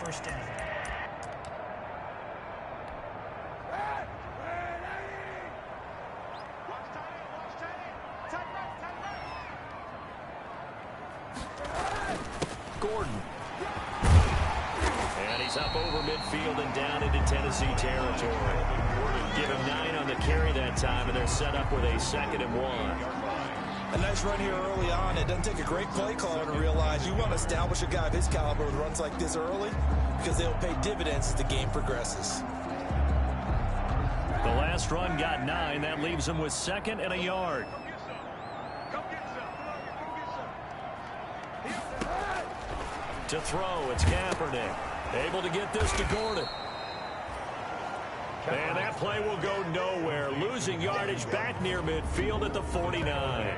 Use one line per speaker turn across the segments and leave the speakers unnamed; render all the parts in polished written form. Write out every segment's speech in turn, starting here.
first down.
Gordon. And he's up over midfield and down into Tennessee territory. Give him 9 on the carry that time, and they're set up with a 2nd and 1.
A nice run here early on. It doesn't take a great play caller to realize you want to establish a guy of his caliber with runs like this early because they'll pay dividends as the game progresses.
The last run got 9. That leaves him with 2nd and a yard. To throw, it's Kaepernick. Able to get this to Gordon. And that play will go nowhere. Losing yardage back near midfield at the 49.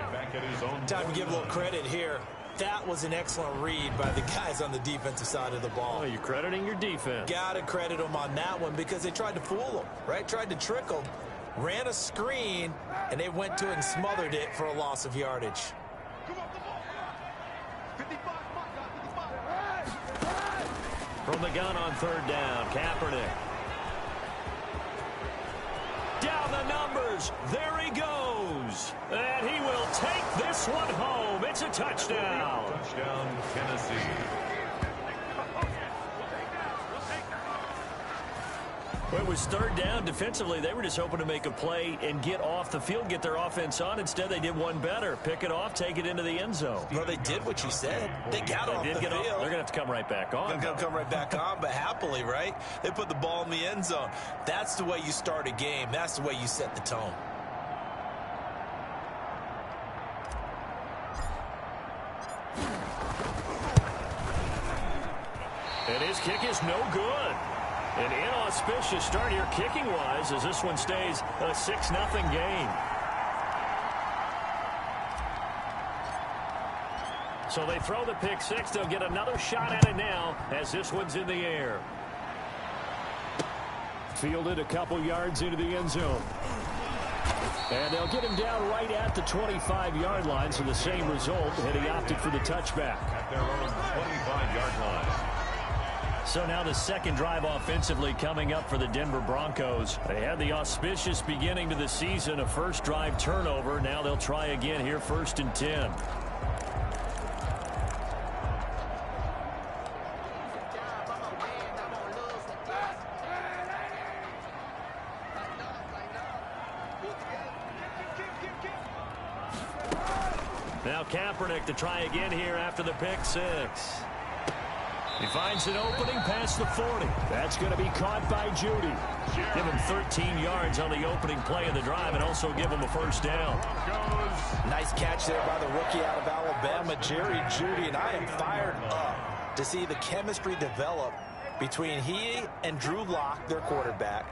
Time to give a little credit here. That was an excellent read by the guys on the defensive side of the ball.
Oh, you're crediting your defense.
Got to credit them on that one because they tried to fool them, right? Tried to trick them. Ran a screen, and they went to it and smothered it for a loss of yardage.
From the gun on 3rd down, Kaepernick. Down the numbers. There he goes. And he will take this one home. It's a touchdown.
Touchdown, Tennessee.
Well, it was 3rd down. Defensively, they were just hoping to make a play and get off the field, get their offense on. Instead, they did one better. Pick it off, take it into the end zone.
Well, they did what you said. They got off the field.
They're going to have to come right back on.
They're going to come right back on, but happily, right? They put the ball in the end zone. That's the way you start a game. That's the way you set the tone.
And his kick is no good. An inauspicious start here kicking-wise as this one stays a 6-0 game. So they throw the pick six. They'll get another shot at it now as this one's in the air. Fielded a couple yards into the end zone. And they'll get him down right at the 25-yard line, so the same result, and he opted for the touchback.
At their own 25-yard line.
So now the second drive offensively coming up for the Denver Broncos. They had the auspicious beginning to the season, a first drive turnover. Now they'll try again here, 1st and 10. Now Kaepernick to try again here after the pick six. He finds an opening past the 40. That's going to be caught by Judy. Give him 13 yards on the opening play of the drive and also give him a first down.
Nice catch there by the rookie out of Alabama, Jerry Judy, and I am fired up to see the chemistry develop between he and Drew Lock, their quarterback.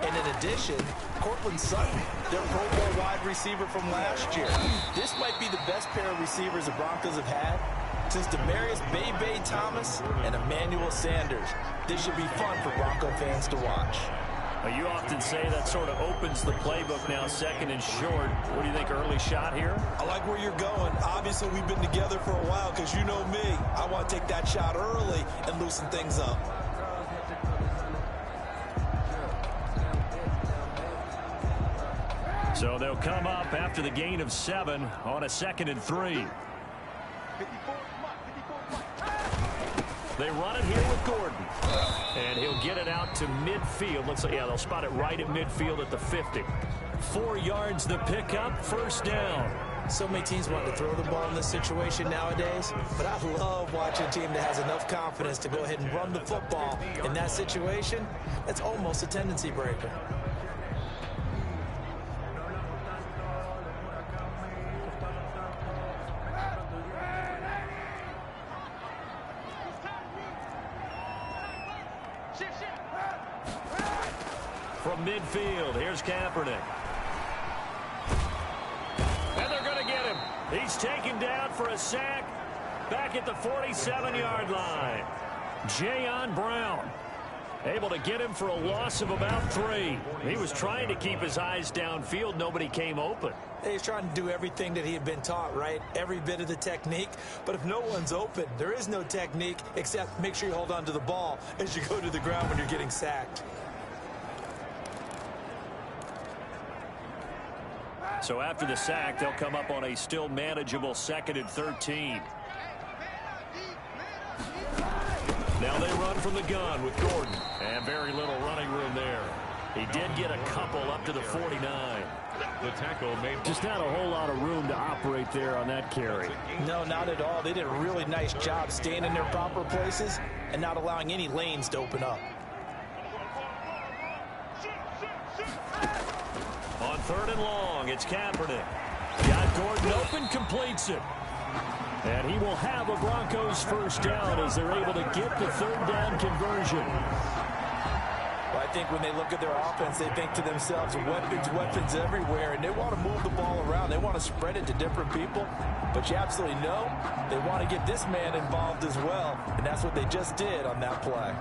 And in addition, Cortland Sutton, their Pro Bowl wide receiver from last year. This might be the best pair of receivers the Broncos have had since Demaryius Bay Thomas and Emmanuel Sanders. This should be fun for Bronco fans to watch.
Well, you often say that sort of opens the playbook now, 2nd and short. What do you think, early shot here?
I like where you're going. Obviously, we've been together for a while because you know me. I want to take that shot early and loosen things up.
So they'll come up after the gain of 7 on a 2nd and 3. They run it here with Gordon. And he'll get it out to midfield. Looks like, yeah, they'll spot it right at midfield at the 50. 4 yards the pickup, first down.
So many teams want to throw the ball in this situation nowadays, but I love watching a team that has enough confidence to go ahead and run the football. In that situation, it's almost a tendency breaker.
From midfield, here's Kaepernick. And they're going to get him. He's taken down for a sack back at the 47-yard line. Jayon Brown. Able to get him for a loss of about 3. He was trying to keep his eyes downfield. Nobody came open.
He's trying to do everything that he had been taught, right? Every bit of the technique. But if no one's open, there is no technique except make sure you hold on to the ball as you go to the ground when you're getting sacked.
So after the sack, they'll come up on a still manageable 2nd and 13. Now they run from the gun with Gordon. And very little running room there. He did get a couple up to the 49.
The tackle made.
Just not a whole lot of room to operate there on that carry.
No, not at all. They did a really nice job staying in their proper places and not allowing any lanes to open up.
On 3rd and long, it's Kaepernick. Got Gordon open, completes it. And he will have a Broncos first down as they're able to get the 3rd down conversion.
Well, I think when they look at their offense, they think to themselves, weapons, weapons everywhere, and they want to move the ball around. They want to spread it to different people. But you absolutely know they want to get this man involved as well, and that's what they just did on that play.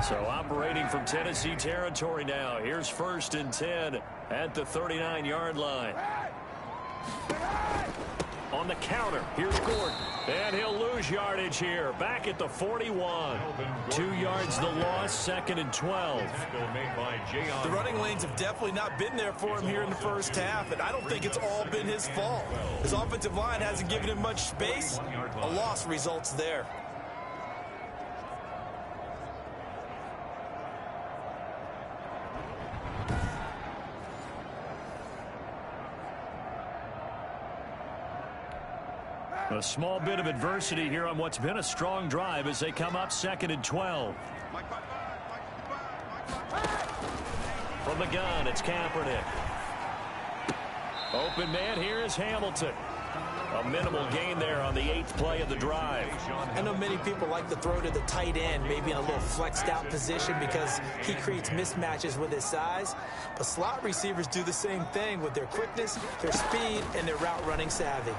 So operating from Tennessee territory now. Here's 1st and 10 at the 39-yard line. On the counter, here's Gordon. And he'll lose yardage here. Back at the 41. 2 yards the loss, 2nd and 12.
The running lanes have definitely not been there for him here in the first half, and I don't think it's all been his fault. His offensive line hasn't given him much space. A loss results there.
A small bit of adversity here on what's been a strong drive as they come up 2nd and 12. From the gun, it's Kaepernick. Open man here is Hamilton. A minimal gain there on the 8th play of the drive.
I know many people like to throw to the tight end, maybe in a little flexed out position because he creates mismatches with his size. But slot receivers do the same thing with their quickness, their speed, and their route running savvy.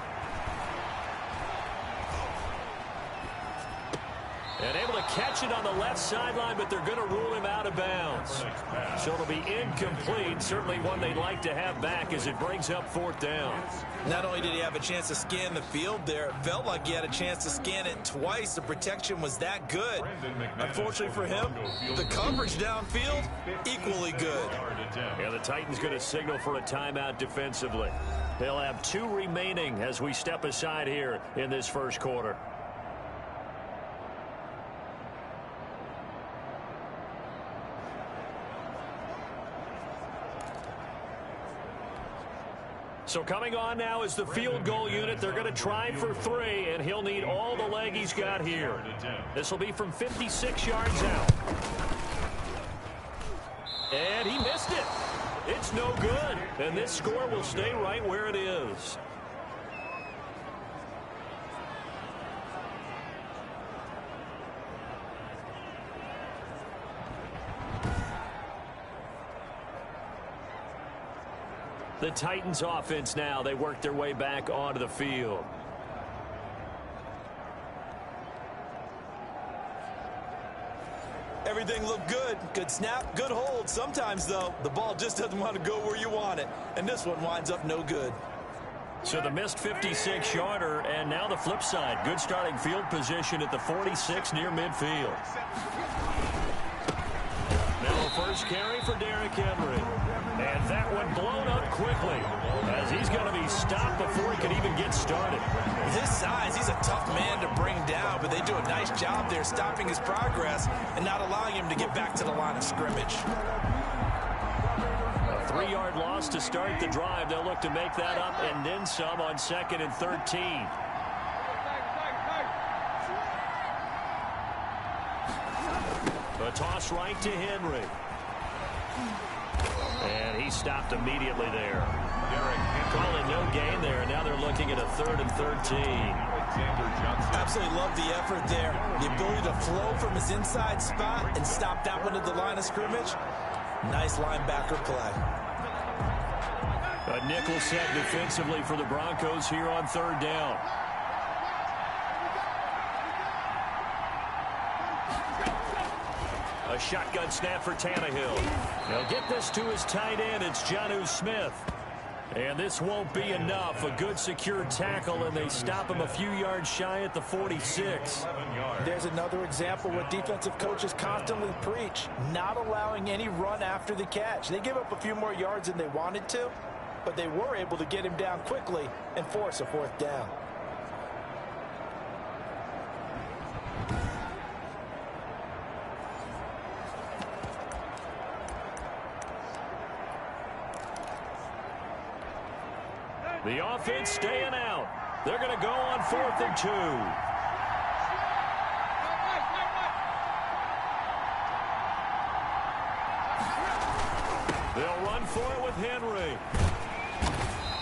And able to catch it on the left sideline, but they're going to rule him out of bounds. So it'll be incomplete. Certainly one they'd like to have back as it brings up 4th down.
Not only did he have a chance to scan the field there, it felt like he had a chance to scan it twice. The protection was that good. Unfortunately for him, the coverage downfield, equally good.
Yeah, the Titans going to signal for a timeout defensively. They'll have 2 remaining as we step aside here in this first quarter. So coming on now is the field goal unit. They're going to try for 3, and he'll need all the leg he's got here. This will be from 56 yards out. And he missed it. It's no good. And this score will stay right where it is. The Titans offense now, they work their way back onto the field.
Everything looked good. Good snap, good hold. Sometimes, though, the ball just doesn't want to go where you want it. And this one winds up no good.
So the missed 56-yarder, and now the flip side. Good starting field position at the 46 near midfield. Now a first carry for Derrick Henry. And that one blown up quickly as he's going to be stopped before he can even get started.
With his size, he's a tough man to bring down, but they do a nice job there stopping his progress and not allowing him to get back to the line of scrimmage.
A 3-yard loss to start the drive. They'll look to make that up and then some on 2nd and 13. A toss right to Henry. And he stopped immediately there. Calling no gain there, and now they're looking at a 3rd and 13.
Absolutely love the effort there. The ability to flow from his inside spot and stop that one at the line of scrimmage. Nice linebacker play.
A nickel set defensively for the Broncos here on 3rd down. A shotgun snap for Tannehill. They'll get this to his tight end. It's Jonnu Smith. And this won't be enough. A good secure tackle, and they stop him a few yards shy at the 46.
There's another example what defensive coaches constantly preach, not allowing any run after the catch. They give up a few more yards than they wanted to, but they were able to get him down quickly and force a fourth down.
The offense staying out. They're going to go on 4th and 2. They'll run for it with Henry.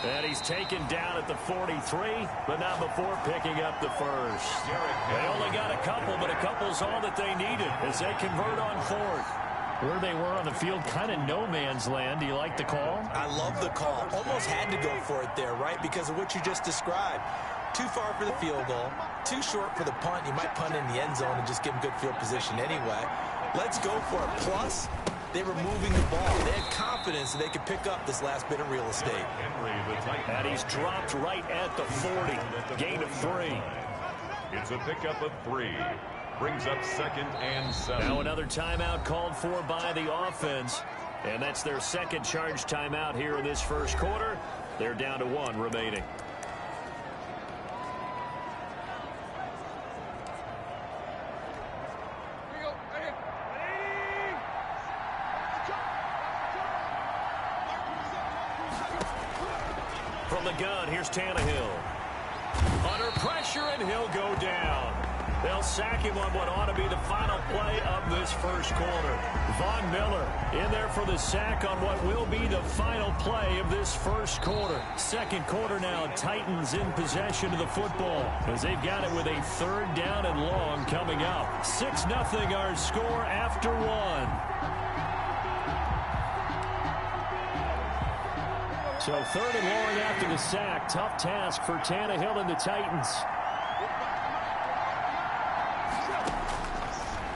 And he's taken down at the 43, but not before picking up the first. They only got a couple, but a couple's all that they needed as they convert on 4th.
Where they were on the field, kind of no man's land. Do you like the call?
I love the call. Almost had to go for it there, right? Because of what you just described. Too far for the field goal, too short for the punt. You might punt in the end zone and just give them good field position anyway. Let's go for it. Plus, they were moving the ball. They had confidence that they could pick up this last bit of real estate.
And he's dropped right at the 40. Gain of 3.
It's a pickup of 3. Brings up 2nd and 7.
Now another timeout called for by the offense. And that's their second charge timeout here in this first quarter. They're down to 1 remaining. From the gun, here's Tannehill. Under pressure, and he'll go down. They'll sack him on what ought to be the final play of this first quarter. Von Miller in there for the sack on what will be the final play of this first quarter. Second quarter now, Titans in possession of the football as they've got it with a 3rd down and long coming up. 6-0 our score after 1. So 3rd and long after the sack. Tough task for Tannehill and the Titans.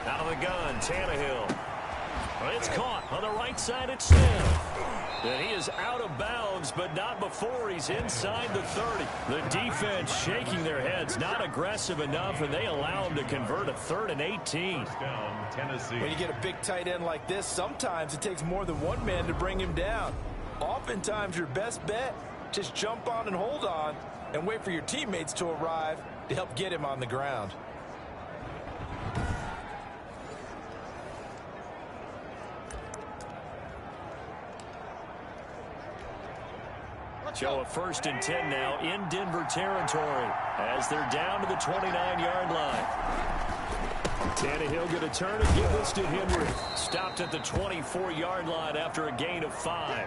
Out of the gun, Tannehill. It's caught on the right side at Smith. And he is out of bounds, but not before he's inside the 30. The defense shaking their heads, not aggressive enough, and they allow him to convert a 3rd and 18.
When you get a big tight end like this, sometimes it takes more than one man to bring him down. Oftentimes, your best bet, just jump on and hold on and wait for your teammates to arrive to help get him on the ground.
So a 1st and 10 now in Denver territory as they're down to the 29-yard line. Tannehill going to turn and give this to Henry. Stopped at the 24-yard line after a gain of 5.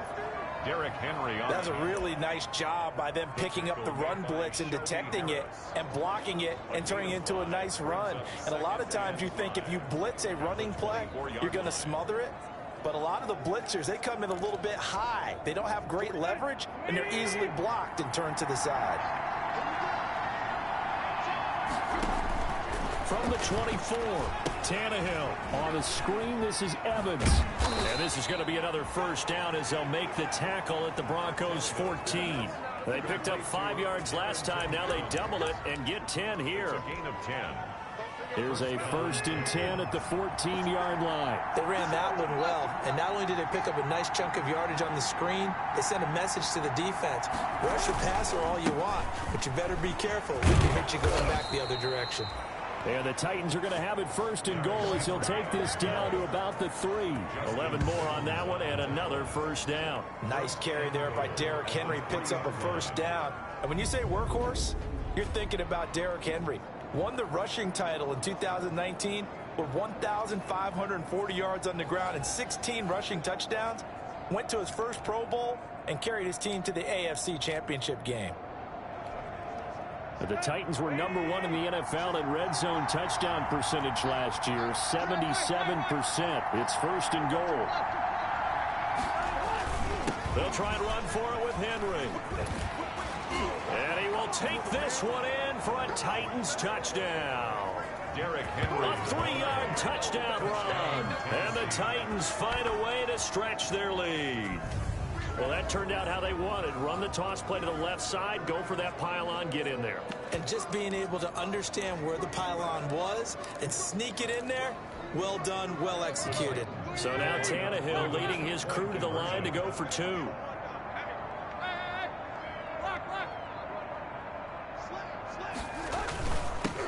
Derrick Henry.
That's a really nice job by them picking up the run blitz and detecting it and blocking it and turning it into a nice run. And a lot of times you think if you blitz a running play, you're going to smother it. But a lot of the blitzers, they come in a little bit high. They don't have great leverage, and they're easily blocked and turned to the side.
From the 24, Tannehill on the screen. This is Evans. And this is going to be another 1st down as they'll make the tackle at the Broncos 14. They picked up 5 yards last time. Now they double it and get 10 here.
A gain of 10.
Here's a 1st and 10 at the 14-yard line.
They ran that one well, and not only did they pick up a nice chunk of yardage on the screen, they sent a message to the defense. Rush or pass or all you want, but you better be careful. We can hit you going back the other direction.
And the Titans are going to have it 1st and goal as he'll take this down to about the 3. 11 more on that one and another 1st down.
Nice carry there by Derrick Henry. Picks up a 1st down. And when you say workhorse, you're thinking about Derrick Henry. Won the rushing title in 2019 with 1,540 yards on the ground and 16 rushing touchdowns. Went to his first Pro Bowl and carried his team to the AFC Championship game.
The Titans were number 1 in the NFL in red zone touchdown percentage last year, 77%. It's 1st and goal. They'll try and run for it with Henry. And he will take this one in for a Titans touchdown.
Derrick Henry.
A 3-yard touchdown run. And the Titans find a way to stretch their lead. Well, that turned out how they wanted. Run the toss play to the left side, go for that pylon, get in there.
And just being able to understand where the pylon was and sneak it in there, well done, well executed.
So now Tannehill leading his crew to the line to go for two.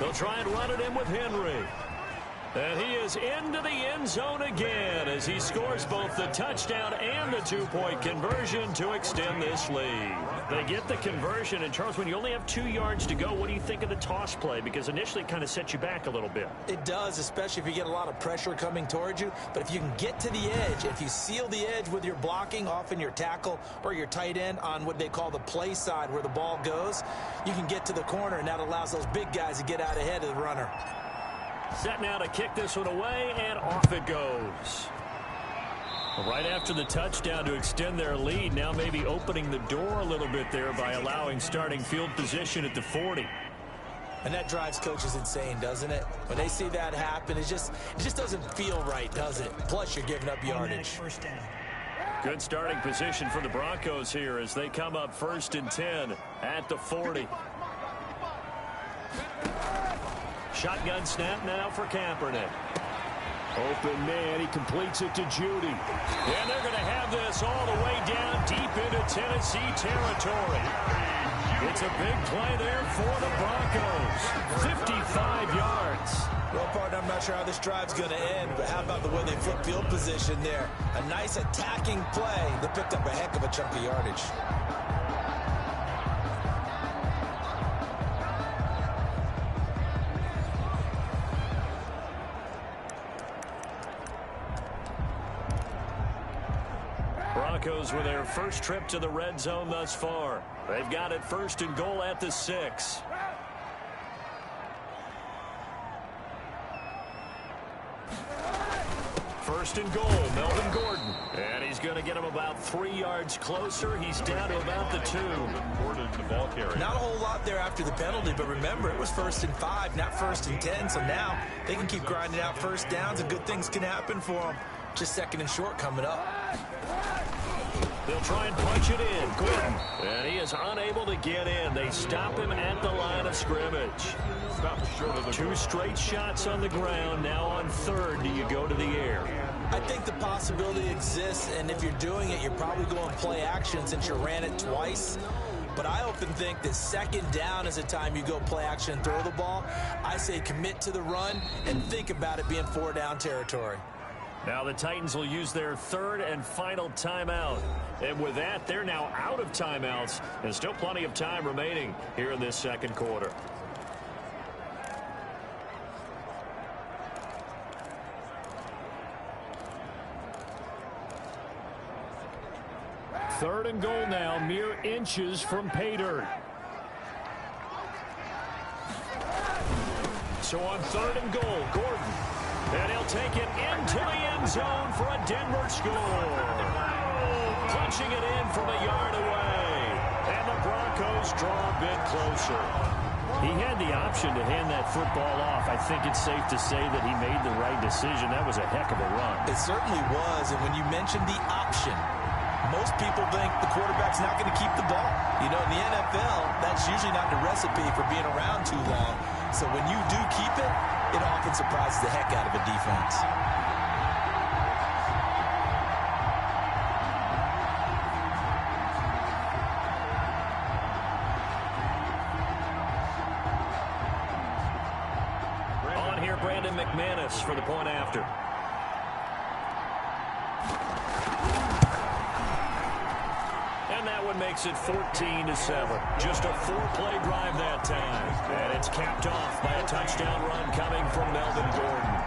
They'll try and run it in with Henry. And he is into the end zone again as he scores both the touchdown and the two-point conversion to extend this lead. They get the conversion, and Charles, when you only have 2 yards to go, what do you think of the toss play? Because initially it kind of sets you back a little bit.
It does, especially if you get a lot of pressure coming towards you. But if you can get to the edge, if you seal the edge with your blocking, often your tackle or your tight end on what they call the play side where the ball goes, you can get to the corner, and that allows those big guys to get out ahead of the runner.
Set now to kick this one away, and off it goes. Right after the touchdown to extend their lead, now maybe opening the door a little bit there by allowing starting field position at the 40.
And that drives coaches insane, doesn't it? When they see that happen, it just doesn't feel right, does it? Plus, you're giving up yardage.
Good starting position for the Broncos here as they come up 1st and 10 at the 40. Shotgun snap now for Kaepernick. Open man, he completes it to Judy. And they're going to have this all the way down deep into Tennessee territory. It's a big play there for the Broncos. 55 yards.
Well, partner, I'm not sure how this drive's going to end, but how about the way they flip field position there? A nice attacking play. They picked up a heck of a chunk of yardage.
Broncos with their first trip to the red zone thus far. They've got it 1st and goal at the 6. First and goal, Melvin Gordon. And he's going to get him about 3 yards closer. He's down to about the 2.
Gordon, the ball carrier.
Not a whole lot there after the penalty, but remember, it was 1st and 5, not 1st and 10. So now they can keep grinding out first downs, and good things can happen for them. Just 2nd and short coming up.
They'll try and punch it in. Gordon. And he is unable to get in. They stop him at the line of scrimmage.
Stop short of the
2 straight shots on the ground. Now on 3rd, do you go to the air?
I think the possibility exists, and if you're doing it, you're probably going play action since you ran it twice. But I often think that 2nd down is a time you go play action and throw the ball. I say commit to the run and think about it being 4 down territory.
Now the Titans will use their 3rd and final timeout. And with that, they're now out of timeouts. And still plenty of time remaining here in this 2nd quarter. Third and goal now, mere inches from pay dirt. So on 3rd and goal, Gordon. And he'll take it into the end zone for a Denver score. Punching it in from a yard away. And the Broncos draw a bit closer. He had the option to hand that football off. I think it's safe to say that he made the right decision. That was a heck of a run.
It certainly was. And when you mentioned the option, most people think the quarterback's not going to keep the ball. You know, in the NFL, that's usually not the recipe for being around too long. So when you do keep it, it often surprises the heck out of a defense.
On here, Brandon McManus for the point after. And that one makes it 14-7. Just a 4-play drive that time. And it's capped off by a touchdown run coming from Melvin Gordon.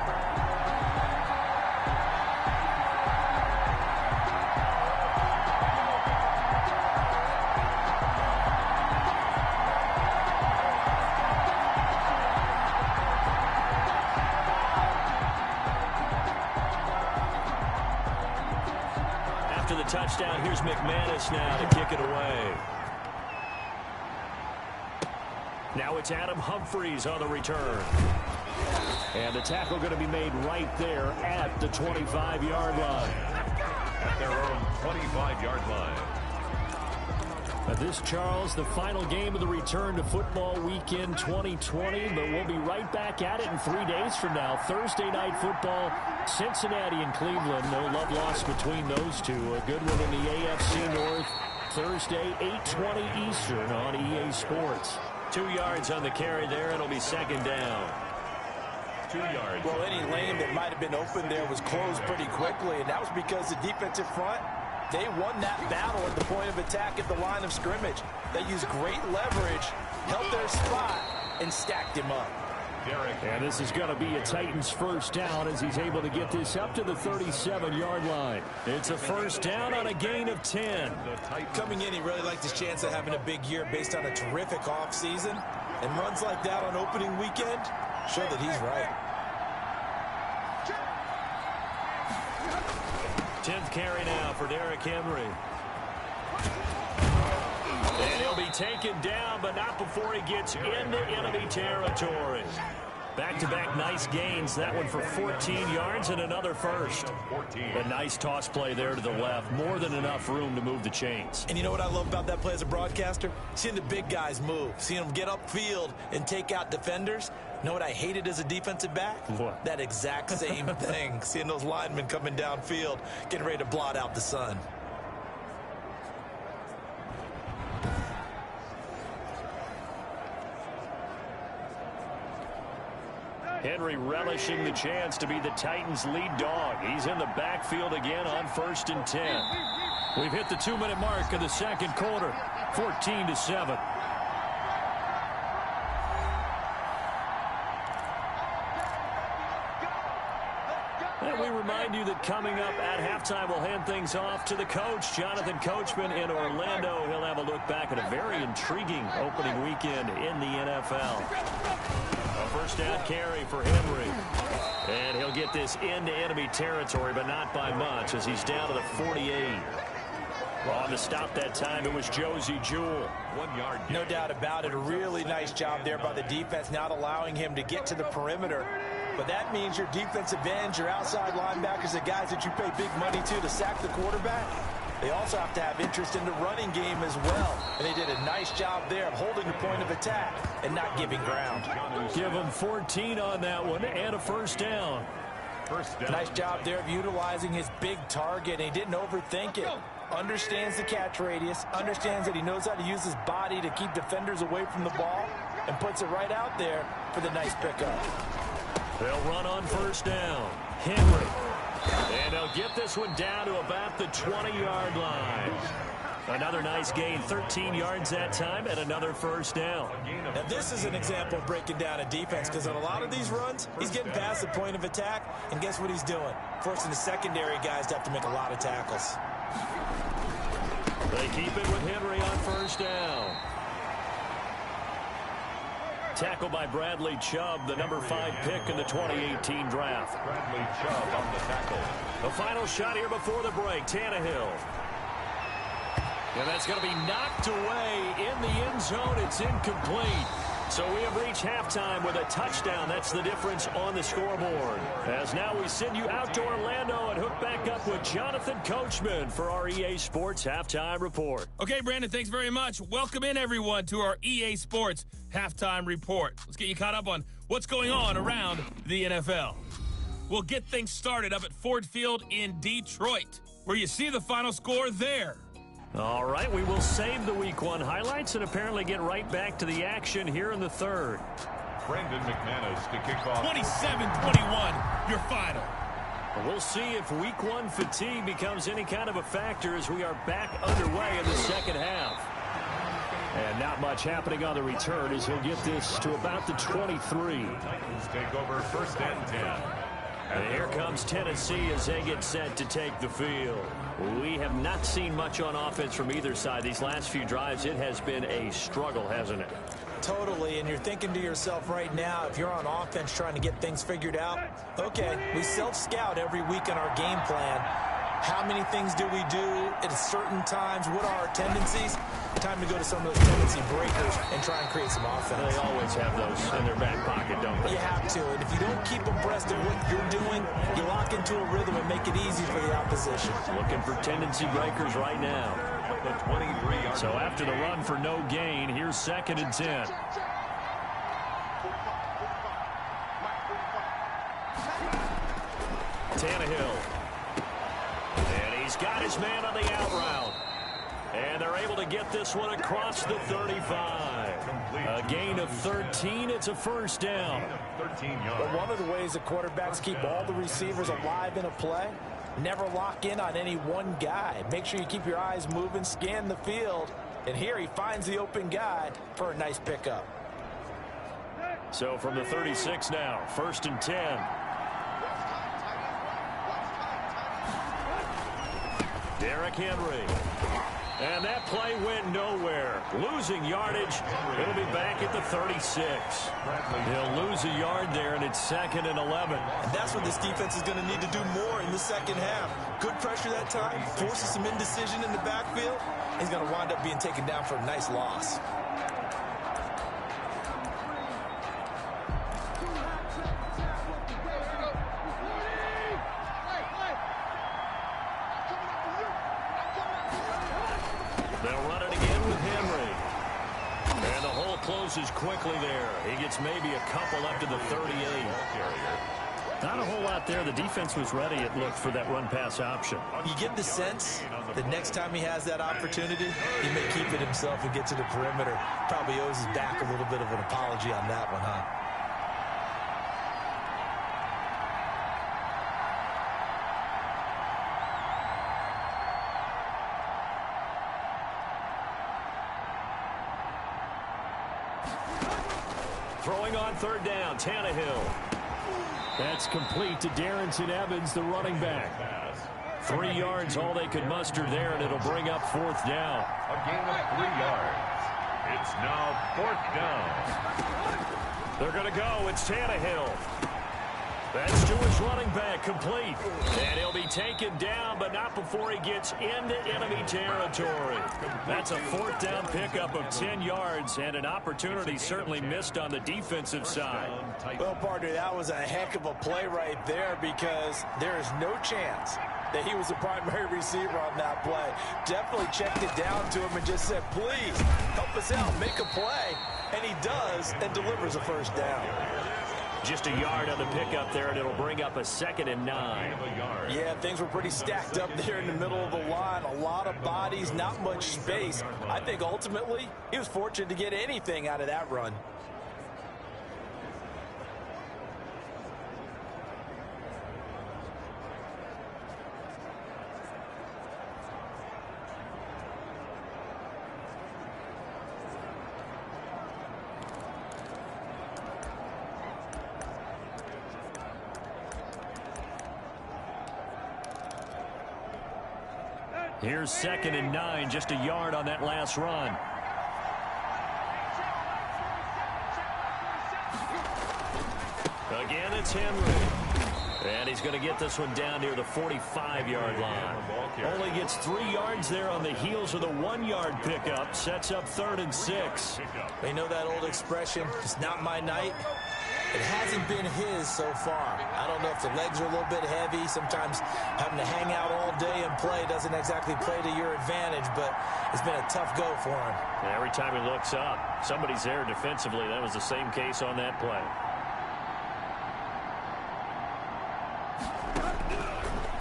After the touchdown, here's McManus now to kick it away. Now it's Adam Humphries on the return. And the tackle going to be made right there at the 25-yard line.
At their own 25-yard line.
This, Charles, the final game of the return to football weekend 2020, but we'll be right back at it in 3 days from now. Thursday night football, Cincinnati and Cleveland. No love lost between those two. A good one in the AFC North. Thursday, 8:20 Eastern on EA Sports. 2 yards on the carry there. It'll be second down.
2 yards.
Well, any lane that might have been open there was closed pretty quickly, and that was because the defensive front, they won that battle at the point of attack at the line of scrimmage. They used great leverage, held their spot, and stacked him up.
And this is going to be a Titans first down as he's able to get this up to the 37-yard line. It's a first down on a gain of 10.
Coming in, he really liked his chance of having a big year based on a terrific offseason. And runs like that on opening weekend show that he's right.
10th carry now for Derrick Henry. And he'll be taken down, but not before he gets into enemy territory. Back-to-back nice gains. That one for 14 yards and another first. A nice toss play there to the left. More than enough room to move the chains.
And you know what I love about that play as a broadcaster? Seeing the big guys move. Seeing them get upfield and take out defenders. You know what I hated as a defensive back?
What?
That exact same thing. Seeing those linemen coming downfield, getting ready to blot out the sun.
Henry relishing the chance to be the Titans' lead dog. He's in the backfield again on 1st and 10. We've hit the 2-minute mark of the second quarter, 14-7. And we remind you that coming up at halftime, we'll hand things off to the coach, Jonathan Coachman in Orlando. He'll have a look back at a very intriguing opening weekend in the NFL. A first down carry for Henry. And he'll get this into enemy territory, but not by much as he's down to the 48. On the stop that time, it was Josie Jewell.
1 yard.
No doubt about it. A really nice job there by the defense, not allowing him to get to the perimeter. But that means your defensive ends, your outside linebackers, the guys that you pay big money to sack the quarterback, they also have to have interest in the running game as well. And they did a nice job there of holding the point of attack and not giving ground.
Give him 14 on that one and a first down.
Nice job there of utilizing his big target. And he didn't overthink it. Understands the catch radius, understands that he knows how to use his body to keep defenders away from the ball, and puts it right out there for the nice pickup.
They'll run on first down. Henry. And they'll get this one down to about the 20-yard line. Another nice gain, 13 yards that time, and another first down.
Now, this is an example of breaking down a defense, because on a lot of these runs, he's getting past the point of attack, and guess what he's doing? Forcing the secondary guys to have to make a lot of tackles.
They keep it with Henry on first down. Tackled by Bradley Chubb, the number 5 pick in the 2018 draft.
Bradley Chubb on the tackle.
The final shot here before the break, Tannehill. And that's going to be knocked away in the end zone. It's incomplete. So we have reached halftime with a touchdown. That's the difference on the scoreboard. As now we send you out to Orlando and hook back up with Jonathan Coachman for our EA Sports Halftime Report.
Okay, Brandon, thanks very much. Welcome in, everyone, to our EA Sports Halftime Report. Let's get you caught up on what's going on around the NFL. We'll get things started up at Ford Field in Detroit, where you see the final score there.
All right, we will save the Week 1 highlights and apparently get right back to the action here in the third.
Brendan McManus to kick off.
27-21, your final.
We'll see if Week 1 fatigue becomes any kind of a factor as we are back underway in the second half. And not much happening on the return as he'll get this to about the 23.
Titans take over 1st and 10.
And here comes Tennessee as they get set to take the field. We have not seen much on offense from either side. These last few drives, it has been a struggle, hasn't it?
Totally, and you're thinking to yourself right now, if you're on offense trying to get things figured out, okay, we self-scout every week in our game plan. How many things do we do at certain times? What are our tendencies? Time to go to some of those tendency breakers and try and create some offense.
They always have those in their back pocket, don't they?
You have to. And if you don't keep abreast of what you're doing, you lock into a rhythm and make it easy for the opposition.
Looking for tendency breakers right now.
The 23-yard.
So after the run for no gain, here's 2nd and 10.
Tannehill. And he's got his man on the out route. And they're able to get this one across the 35. A gain of 13. It's a first down.
13 yards.
But one of the ways the quarterbacks keep all the receivers alive in a play, never lock in on any one guy. Make sure you keep your eyes moving, scan the field. And here he finds the open guy for a nice pickup.
So from the 36 now, 1st and 10. Derrick Henry. And that play went nowhere. Losing yardage. It'll be back at the 36. He'll lose a yard there, and it's 2nd and 11.
And that's what this defense is going to need to do more in the second half. Good pressure that time. Forces some indecision in the backfield. He's going to wind up being taken down for a nice loss.
They'll run it again with Henry. And the hole closes quickly there. He gets maybe a couple up to the 38.
Not a whole lot there. The defense was ready, it looked, for that run-pass option.
You get the sense that next time he has that opportunity, he may keep it himself and get to the perimeter. Probably owes his back a little bit of an apology on that one, huh?
Throwing on 3rd down, Tannehill.
That's complete to Darrington Evans, the running back.
3 yards, all they could muster there, and it'll bring up 4th down.
A gain of 3 yards. It's now 4th down.
They're going to go. It's Tannehill. That's to his running back, complete. And he'll be taken down, but not before he gets into enemy territory. That's a 4th down pickup of 10 yards, and an opportunity certainly missed on the defensive side.
Well, partner, that was a heck of a play right there because there is no chance that he was the primary receiver on that play. Definitely checked it down to him and just said, please, help us out, make a play. And he does and delivers a first down.
Just a yard on the pickup there, and it'll bring up a 2nd and 9.
Yeah, things were pretty stacked up there in the middle of the line. A lot of bodies, not much space. I think ultimately he was fortunate to get anything out of that run.
Here's 2nd and 9, just a yard on that last run. Again, it's Henry. And he's going to get this one down near the 45-yard line. Only gets 3 yards there on the heels of the 1-yard pickup. Sets up 3rd and 6.
You know that old expression, it's not my night? It hasn't been his so far. I don't know if the legs are a little bit heavy. Sometimes having to hang out all day and play doesn't exactly play to your advantage, but it's been a tough go for him.
Every time he looks up, somebody's there defensively. That was the same case on that play.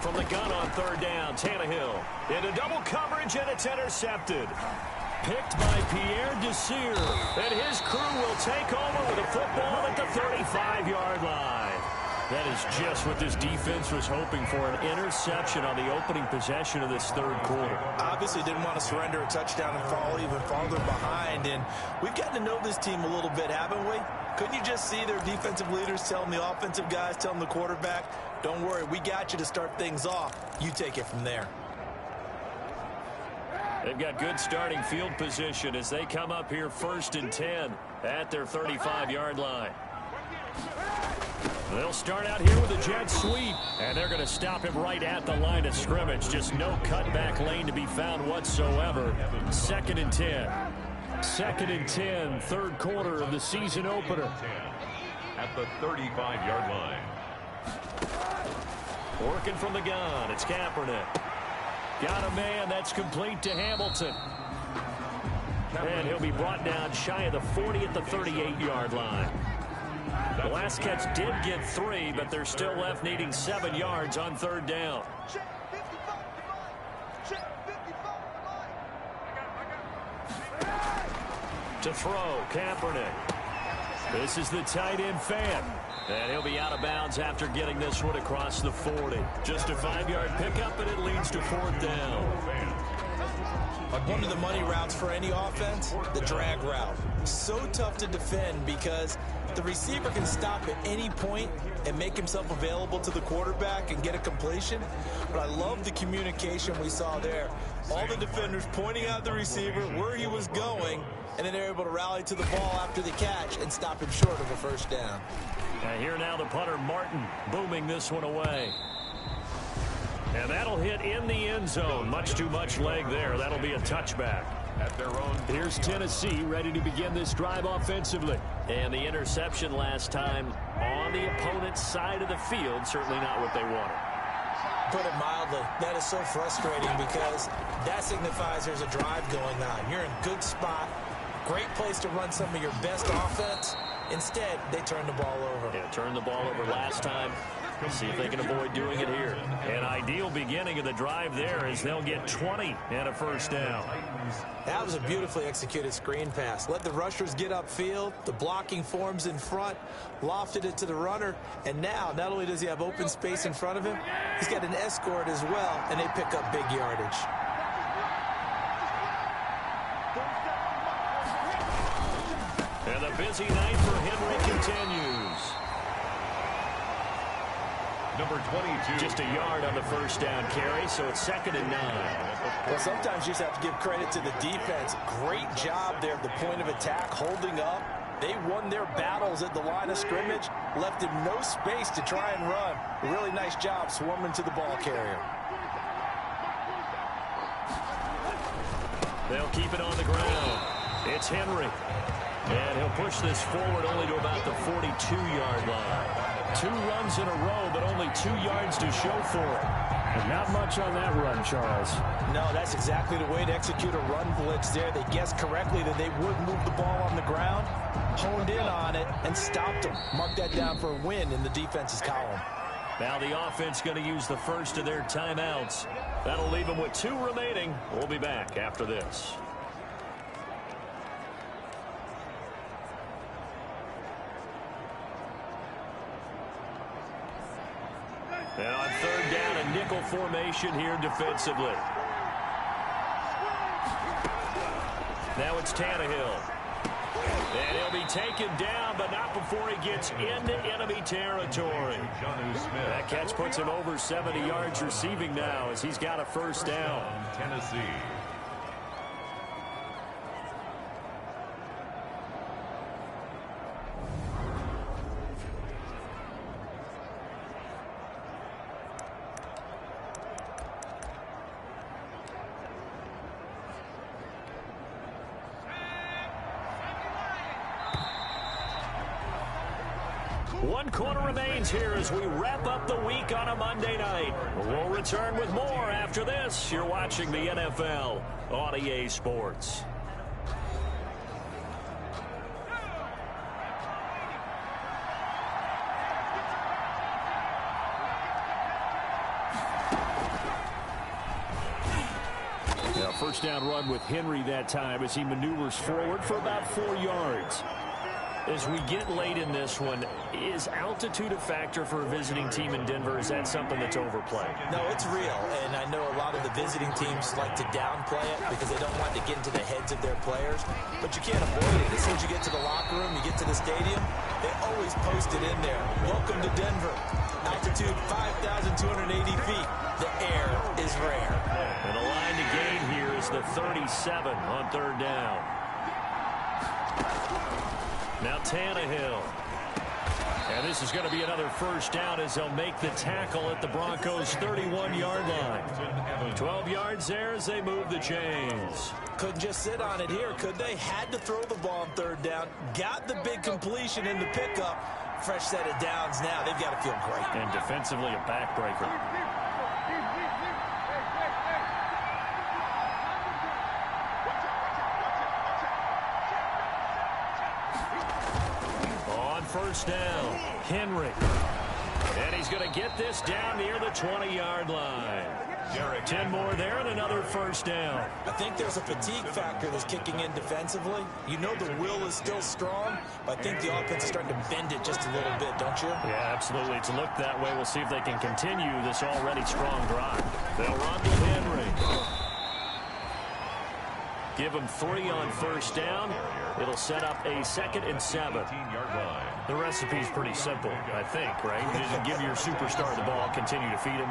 From the gun on 3rd down, Tannehill into double coverage, and it's intercepted. Picked by Pierre Desir, and his crew will take over with a football at the 35-yard line. That is just what this defense was hoping for, an interception on the opening possession of this 3rd quarter.
Obviously didn't want to surrender a touchdown and fall even farther behind, and we've gotten to know this team a little bit, haven't we? Couldn't you just see their defensive leaders telling the offensive guys, telling the quarterback, don't worry, we got you to start things off. You take it from there.
They've got good starting field position as they come up here 1st and 10 at their 35-yard line. They'll start out here with a jet sweep, and they're going to stop him right at the line of scrimmage. Just no cutback lane to be found whatsoever. 2nd and 10. 2nd and 10, third quarter of the season opener.
At the 35-yard line.
Working from the gun, it's Kaepernick. Got a man, that's complete to Hamilton. And he'll be brought down shy of the 40 at the 38-yard line. The last catch did get 3, but they're still left needing 7 yards on 3rd down. To throw, Kaepernick. This is the tight end fan. And he'll be out of bounds after getting this one across the 40. Just a 5-yard pickup, and it leads to 4th down.
One of the money routes for any offense, the drag route. So tough to defend because the receiver can stop at any point and make himself available to the quarterback and get a completion. But I love the communication we saw there. All the defenders pointing out the receiver, where he was going, and then they're able to rally to the ball after the catch and stop him short of a 1st down.
Here now the punter, Martin, booming this one away. And that'll hit in the end zone. Much too much leg there. That'll be a touchback.
At their own.
Here's Tennessee ready to begin this drive offensively. And the interception last time on the opponent's side of the field, certainly not what they wanted.
Put it mildly, that is so frustrating because that signifies there's a drive going on. You're in a good spot, great place to run some of your best offense. Instead, they turn the ball over.
Yeah, turned the ball over last time. See if they can avoid doing it here. An ideal beginning of the drive there as they'll get 20 and a 1st down.
That was a beautifully executed screen pass. Let the rushers get upfield. The blocking forms in front. Lofted it to the runner. And now, not only does he have open space in front of him, he's got an escort as well, and they pick up big yardage.
And the busy night for Henry continues.
Number 22.
Just a yard on the 1st down carry, so it's 2nd and 9.
Well, sometimes you just have to give credit to the defense. Great job there at the point of attack, holding up. They won their battles at the line of scrimmage, left him no space to try and run. A really nice job swarming to the ball carrier.
They'll keep it on the ground. It's Henry. And he'll push this forward only to about the 42-yard line. 2 runs in a row, but only 2 yards to show for it. And not much on that run, Charles.
No, that's exactly the way to execute a run blitz there. They guessed correctly that they would move the ball on the ground, honed in on it, and stopped them. Mark that down for a win in the defense's column.
Now the offense going to use the first of their timeouts. That'll leave them with 2 remaining. We'll be back after this. And on 3rd down, a nickel formation here defensively. Now it's Tannehill. And he'll be taken down, but not before he gets into enemy territory. That catch puts him over 70 yards receiving now as he's got a 1st down.
Tennessee.
One quarter remains here as we wrap up the week on a Monday night. We'll return with more after this. You're watching the NFL on EA Sports. Now, 1st down run with Henry that time as he maneuvers forward for about 4 yards. As we get late in this one, is altitude a factor for a visiting team in Denver? Is that something that's overplayed?
No, it's real, and I know a lot of the visiting teams like to downplay it because they don't want to get into the heads of their players, but you can't avoid it. As soon as you get to the locker room, you get to the stadium, they always post it in there. Welcome to Denver. Altitude 5,280 feet. The air is rare.
And the line to gain here is the 37 on 3rd down. Now Tannehill. And this is going to be another first down as they'll make the tackle at the Broncos' 31-yard line. 12 yards there as they move the chains.
Couldn't just sit on it here, could they? Had to throw the ball on third down. Got the big completion in the pickup. Fresh set of downs now. They've got to feel great.
And defensively a backbreaker. On first down, Henry. And he's going to get this down near the 20-yard line. 10 more there and another first down.
I think there's a fatigue factor that's kicking in defensively. You know the will is still strong, but I think the offense is starting to bend it just a little bit, don't you?
Yeah, absolutely. It's looked that way. We'll see if they can continue this already strong drive. They'll run with Henry. Give him 3 on first down. It'll set up a 2nd and 7. The recipe's pretty simple, I think, right? You just give your superstar the ball, continue to feed him.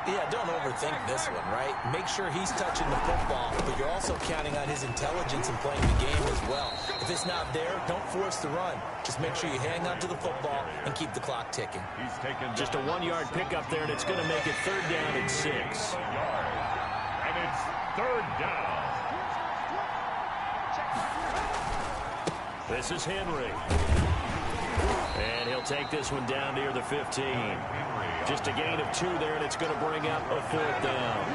Yeah, don't overthink this one, right? Make sure he's touching the football, but you're also counting on his intelligence in playing the game as well. If it's not there, don't force the run. Just make sure you hang on to the football and keep the clock ticking.
Just a 1-yard pickup there, and it's going to make it 3rd down and 6.
And it's 3rd down.
This is Henry. And he'll take this one down near the 15. Just a gain of 2 there, and it's going to bring up a 4th down.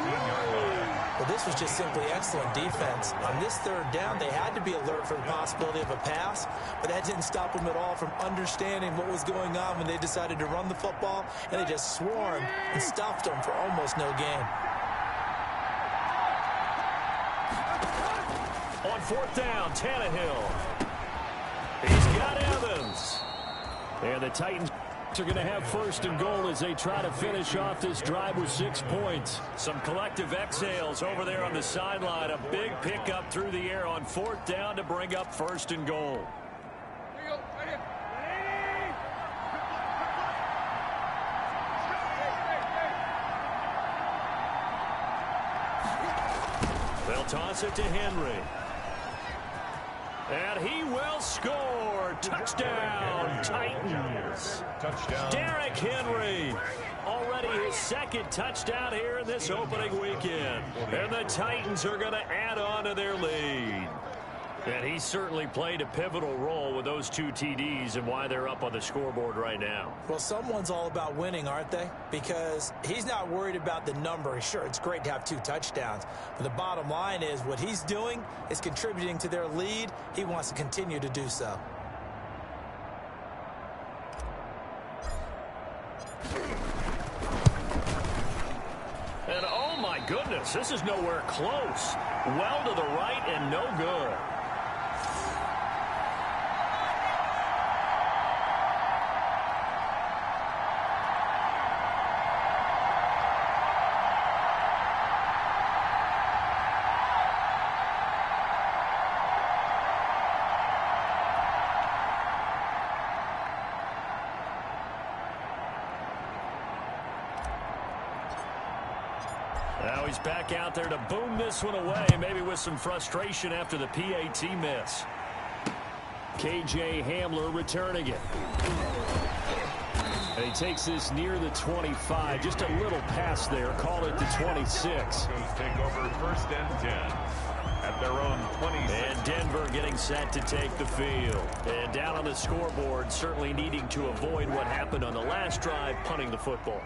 Well, this was just simply excellent defense. On this 3rd down, they had to be alert for the possibility of a pass, but that didn't stop them at all from understanding what was going on when they decided to run the football, and they just swarmed and stuffed them for almost no gain.
On 4th down, Tannehill. He's got Evans. And the Titans are going to have 1st and goal as they try to finish off this drive with 6 points. Some collective exhales over there on the sideline. A big pickup through the air on 4th down to bring up 1st and goal. They'll toss it to Henry. And he will score. Touchdown, Titans.
Touchdown.
Derrick Henry. Already his 2nd touchdown here in this opening weekend. And the Titans are going to add on to their lead. And he certainly played a pivotal role with those 2 TDs and why they're up on the scoreboard right now.
Well, someone's all about winning, aren't they? Because he's not worried about the number. Sure, it's great to have 2 touchdowns. But the bottom line is what he's doing is contributing to their lead. He wants to continue to do so.
And oh my goodness, this is nowhere close. Well to the right and no good. Now he's back out there to boom this one away, maybe with some frustration after the PAT miss. KJ Hamler returning it. And he takes this near the 25. Just a little pass there. Call it the 26.
Take over 1st and 10 at their own 26.
And Denver getting set to take the field. And down on the scoreboard, certainly needing to avoid what happened on the last drive, punting the football.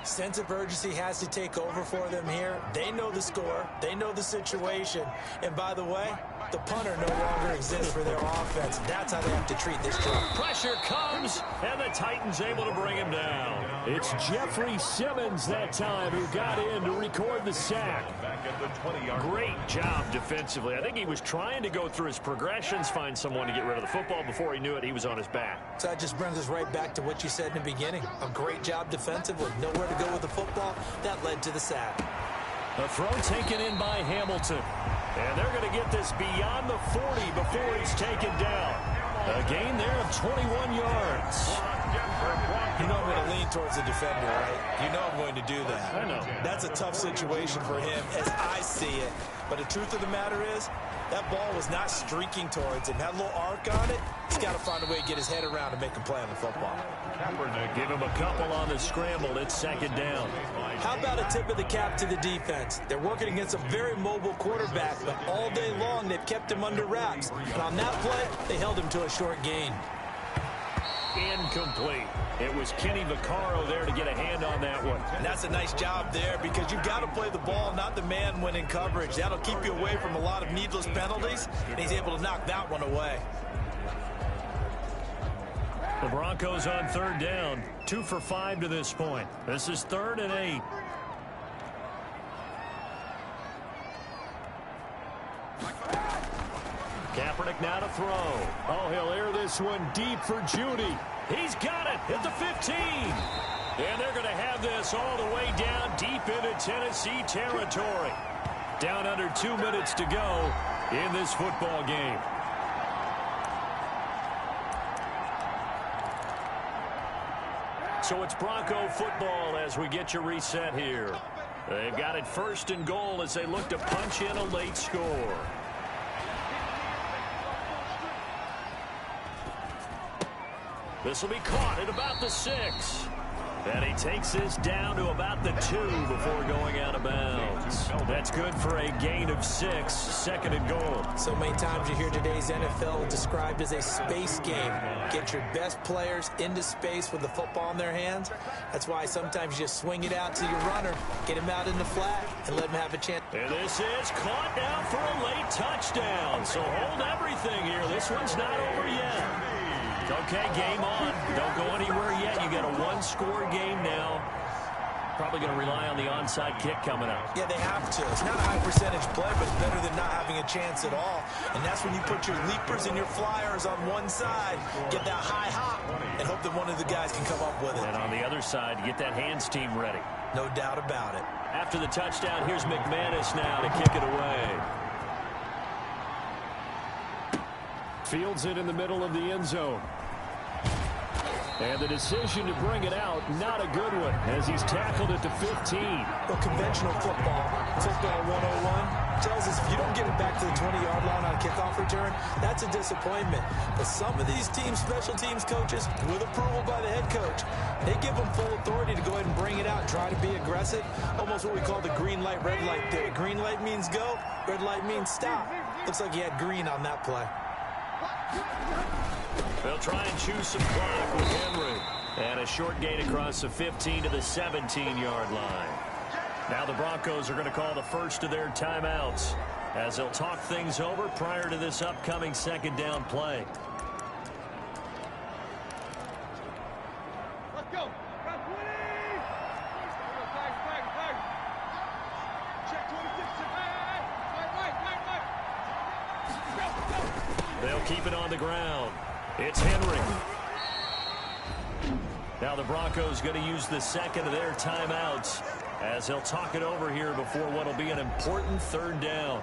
Sense of urgency has to take over for them here. They know the score. They know the situation. And by the way, the punter no longer exists for their offense. That's how they have to treat this drive.
Pressure comes, and the Titans able to bring him down. It's Jeffrey Simmons that time who got in to record the sack. Great job defensively. I think he was trying to go through his progressions, find someone to get rid of the football. Before he knew it, he was on his back.
So that just brings us right back to what you said in the beginning. A great job defensively. Nowhere to go with the football. That led to the sack.
A throw taken in by Hamilton. And they're going to get this beyond the 40 before he's taken down. A gain there of 21 yards.
You know I'm going to lean towards the defender, right? You know I'm going to do that.
I know.
That's a tough situation for him as I see it. But the truth of the matter is, that ball was not streaking towards him. Had a little arc on it. He's got to find a way to get his head around and make a play on the football.
Give him a couple on the scramble. It's second down.
How about a tip of the cap to the defense? They're working against a very mobile quarterback, but all day long they've kept him under wraps. And on that play, they held him to a short gain.
Incomplete. It was Kenny Vaccaro there to get a hand on that one.
And that's a nice job there because you've got to play the ball, not the man when in coverage. That'll keep you away from a lot of needless penalties, and he's able to knock that one away.
The Broncos on third down. 2 for 5 to this point. This is 3rd and 8. Kaepernick now to throw. Oh, he'll air this one deep for Judy. He's got it at the 15. And they're going to have this all the way down deep into Tennessee territory. Down under 2 minutes to go in this football game. So it's Bronco football as we get you reset here. They've got it 1st and goal as they look to punch in a late score. This will be caught at about the 6. And he takes this down to about the 2 before going out of bounds. That's good for a gain of 6, 2nd and goal.
So many times you hear today's NFL described as a space game. Get your best players into space with the football in their hands. That's why sometimes you just swing it out to your runner, get him out in the flat, and let him have a chance.
And this is caught down for a late touchdown. So hold everything here. This one's not over yet. Okay, game on. Don't go anywhere yet. You got a 1-score game now. Probably going to rely on the onside kick coming up.
Yeah, they have to. It's not a high percentage play, but it's better than not having a chance at all. And that's when you put your leapers and your flyers on one side, get that high hop, and hope that one of the guys can come up with it.
And on the other side, get that hands team ready.
No doubt about it.
After the touchdown, here's McManus now to kick it away.
Fields it in the middle of the end zone. And the decision to bring it out, not a good one, as he's tackled at the 15.
Well, conventional football 101, tells us if you don't get it back to the 20-yard line on a kickoff return, that's a disappointment. But some of these teams, special teams coaches, with approval by the head coach, they give them full authority to go ahead and bring it out, try to be aggressive, almost what we call the green light, red light theory. Green light means go, red light means stop. Looks like he had green on that play.
They'll try and choose some clock with Henry. And a short gain across the 15 to the 17-yard line. Now the Broncos are going to call the first of their timeouts as they'll talk things over prior to this upcoming 2nd down play.
Let's go.
They'll keep it on the ground. It's Henry. Now the Broncos going to use the 2nd of their timeouts as they'll talk it over here before what will be an important 3rd down.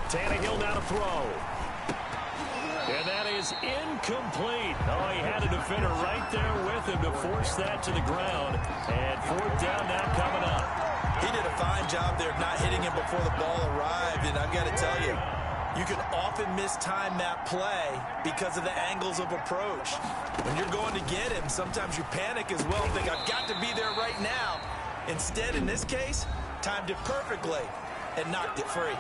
Tannehill now to throw. And that is incomplete. Oh, he had a defender right there with him to force that to the ground. And 4th down now coming up.
He did a fine job there of not hitting him before the ball arrived. And I've got to tell you, you can often mistime that play because of the angles of approach. When you're going to get him, sometimes you panic as well and think, I've got to be there right now. Instead, in this case, timed it perfectly and knocked it free.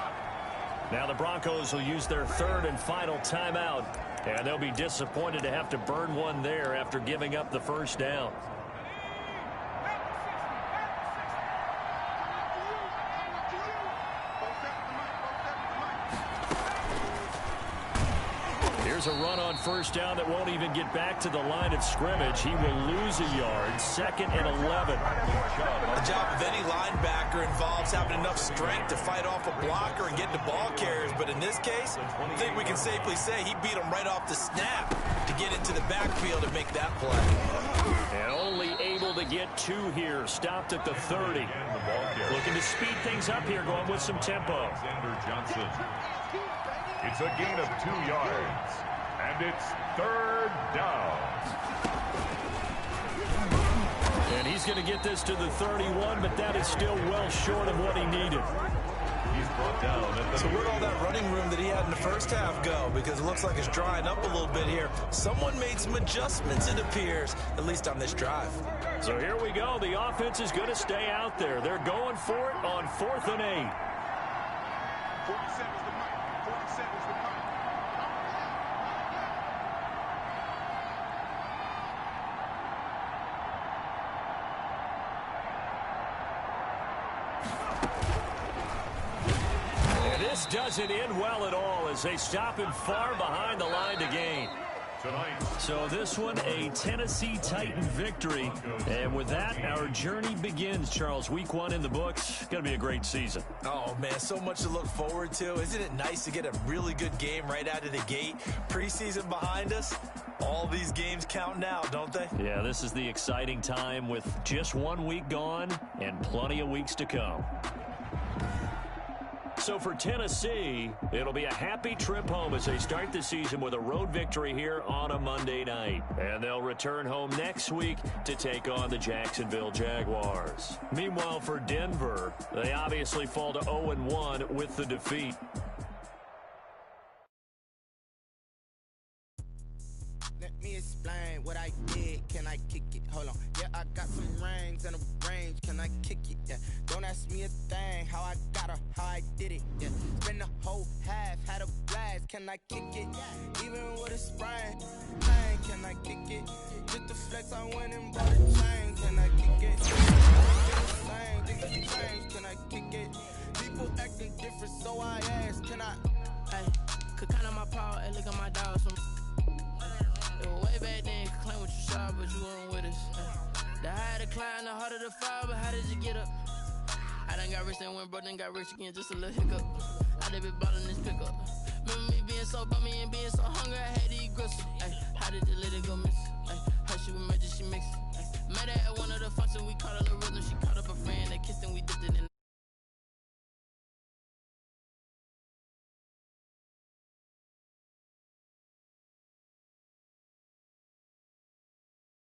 Now the Broncos will use their 3rd and final timeout, and they'll be disappointed to have to burn one there after giving up the 1st down. Here's a run on 1st down that won't even get back to the line of scrimmage. He will lose a yard. 2nd and 11.
The job of any linebacker involves having enough strength to fight off a blocker and get the ball carriers. But in this case, I think we can safely say he beat him right off the snap to get into the backfield and make that play.
And only able to to get 2 here. Stopped at the 30.
Again, the ball carrier.
Looking to speed things up here, going with some tempo.
Alexander Johnson. It's a gain of 2 yards. And it's 3rd down.
And he's going to get this to the 31, but that is still well short of what he needed.
He's brought down at the
So where'd all that running room that he had in the first half go? Because it looks like it's drying up a little bit here. Someone made some adjustments, it appears, at least on this drive.
So here we go. The offense is going to stay out there. They're going for it on 4th and 8.
47 is the mark. 47 is the mark.
And this doesn't end well at all as they stop him far behind the line to gain.
tonight.
So this one, a Tennessee Titan victory. And with that, our journey begins, Charles. Week 1 in the books. Going to be a great season.
Oh, man, so much to look forward to. Isn't it nice to get a really good game right out of the gate? Preseason behind us. All these games count now, don't they?
Yeah, this is the exciting time with just 1 week gone and plenty of weeks to come. So for Tennessee, it'll be a happy trip home as they start the season with a road victory here on a Monday night. And they'll return home next week to take on the Jacksonville Jaguars. Meanwhile, for Denver, they obviously fall to 0-1 with the defeat.
Let me explain what I did. Can I kick it? Hold on. Yeah, I got some rings and a range. Can I kick it? Yeah. Don't ask me a thing. How I got her, how I did it. Yeah. Spend the whole half, had a blast. Can I kick it? Even with a sprain. Bang, can I kick it? Just the flex, I went and bought a chain. Can I kick it? Can I kick it? People acting different, so I ask. Can I?
Hey, could count on my power and look at my dogs. Way back then, you could claim what you saw, but you weren't with us. The higher the climb, the harder the fall, but how did you get up? I done got rich and went broke, then got rich again, just a little hiccup. I done been ballin' this pickup. Remember me being so bummy and being so hungry, I had to eat gristle. Ay, how did the lady go miss? Ay, how she was magic, she mixed. Met her at one of the functions, we caught her the rhythm, she caught up a friend, they kissed and we dipped it in.